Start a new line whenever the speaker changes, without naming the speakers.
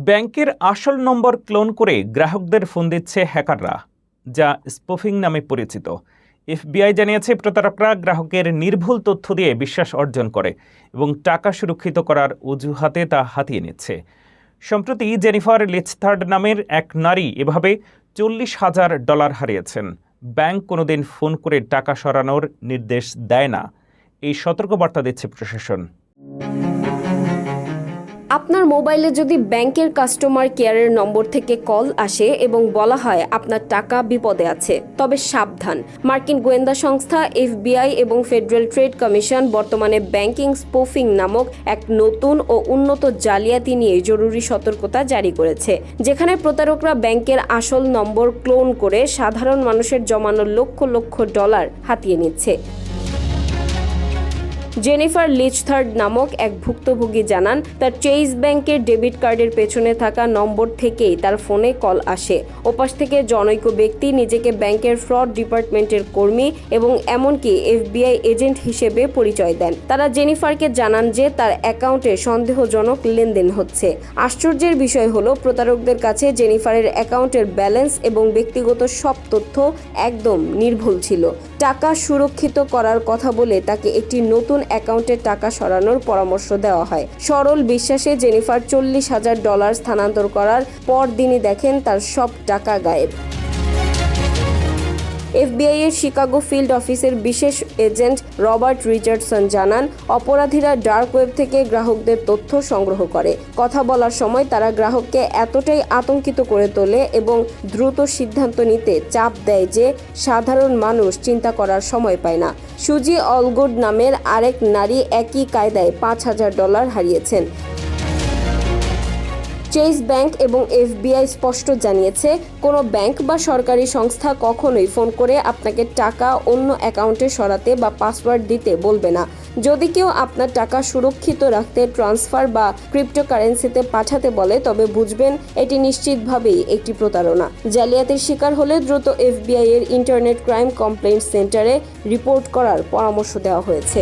ব্যাংকের আসল নম্বর ক্লোন করে গ্রাহকদের ফোন দিচ্ছে হ্যাকাররা, যা স্পুফিং নামে পরিচিত। এফবিআই জানিয়েছে প্রতারকরা গ্রাহকের নির্ভুল তথ্য দিয়ে বিশ্বাস অর্জন করে এবং টাকা সুরক্ষিত করার অজুহাতে তা হাতিয়ে নিচ্ছে। সম্প্রতি জেনিফার লিচথার্ড নামের এক নারী এভাবে $40,000 হারিয়েছেন। ব্যাংক কোনোদিন ফোন করে টাকা সরানোর নির্দেশ দেয় না, এই সতর্কবার্তা দিচ্ছে প্রশাসন।
আপনার মোবাইলে যদি ব্যাংকের কাস্টমার কেয়ারের নম্বর থেকে কল আসে এবং বলা হয় আপনার টাকা বিপদে আছে, তবে সাবধান। মার্কিন গোয়েন্দা সংস্থা এফবিআই এবং ফেডারেল ট্রেড কমিশন বর্তমানে ব্যাংকিং স্পুফিং নামক এক নতুন ও উন্নত জালিয়াতি নিয়ে জরুরি সতর্কতা জারি করেছে, যেখানে প্রতারকরা ব্যাংকের আসল নম্বর ক্লোন করে সাধারণ মানুষের জমানো লক্ষ লক্ষ ডলার হাতিয়ে নিচ্ছে। জেনিফার লিচথার্ড নামক এক ভুক্তভোগী জানান, তার চেইজ ব্যাংকের ডেবিট কার্ডের পেছনে থাকা নম্বর থেকেই তার ফোনে কল আসে। ওপাশ থেকে জনৈক ব্যক্তি নিজেকে ব্যাংকের ফ্রড ডিপার্টমেন্টের কর্মী এবং এমনকি এফবিআই এজেন্ট হিসেবে পরিচয় দেন। তারা জেনিফারকে জানান যে তার অ্যাকাউন্টে সন্দেহজনক লেনদেন হচ্ছে। আশ্চর্যের বিষয় হলো, প্রতারকদের কাছে জেনিফারের অ্যাকাউন্টের ব্যালেন্স এবং ব্যক্তিগত সব তথ্য একদম নির্ভুল ছিল। টাকা সুরক্ষিত করার কথা বলে তাকে একটি নতুন অ্যাকাউন্টে টাকা সরানোর পরামর্শ দেওয়া হয়। সরল বিশ্বাসে জেনিফার $40,000 স্থানান্তর করার পর দিনই দেখেন তার সব টাকা গায়েব। এফবিআই এর শিকাগো ফিল্ড অফিসের বিশেষ এজেন্ট রবার্ট রিচার্ডসন জানান, অপরাধীরা ডার্ক ওয়েব থেকে গ্রাহকদের তথ্য সংগ্রহ করে। কথা বলার সময় তারা গ্রাহককে এতটাই আতঙ্কিত করে তোলে এবং দ্রুত সিদ্ধান্ত নিতে চাপ দেয় যে সাধারণ মানুষ চিন্তা করার সময় পায় না। সুজি অলগুড নামের আরেক নারী একই কায়দায় $5,000 হারিয়েছেন। চেইজ ব্যাংক এবং এফবিআই স্পষ্ট জানিয়েছে, কোনো ব্যাংক বা সরকারি সংস্থা কখনোই ফোন করে আপনাকে টাকা অন্য অ্যাকাউন্টে সরাতে বা পাসওয়ার্ড দিতে বলবে না। যদি কেউ আপনার টাকা সুরক্ষিত রাখতে ট্রান্সফার বা ক্রিপ্টোকারেন্সিতে পাঠাতে বলে, তবে বুঝবেন এটি নিশ্চিতভাবেই একটি প্রতারণা। জালিয়াতির শিকার হলে দ্রুত এফবিআই এর ইন্টারনেট ক্রাইম কমপ্লেইন্ট সেন্টারে রিপোর্ট করার পরামর্শ দেওয়া হয়েছে।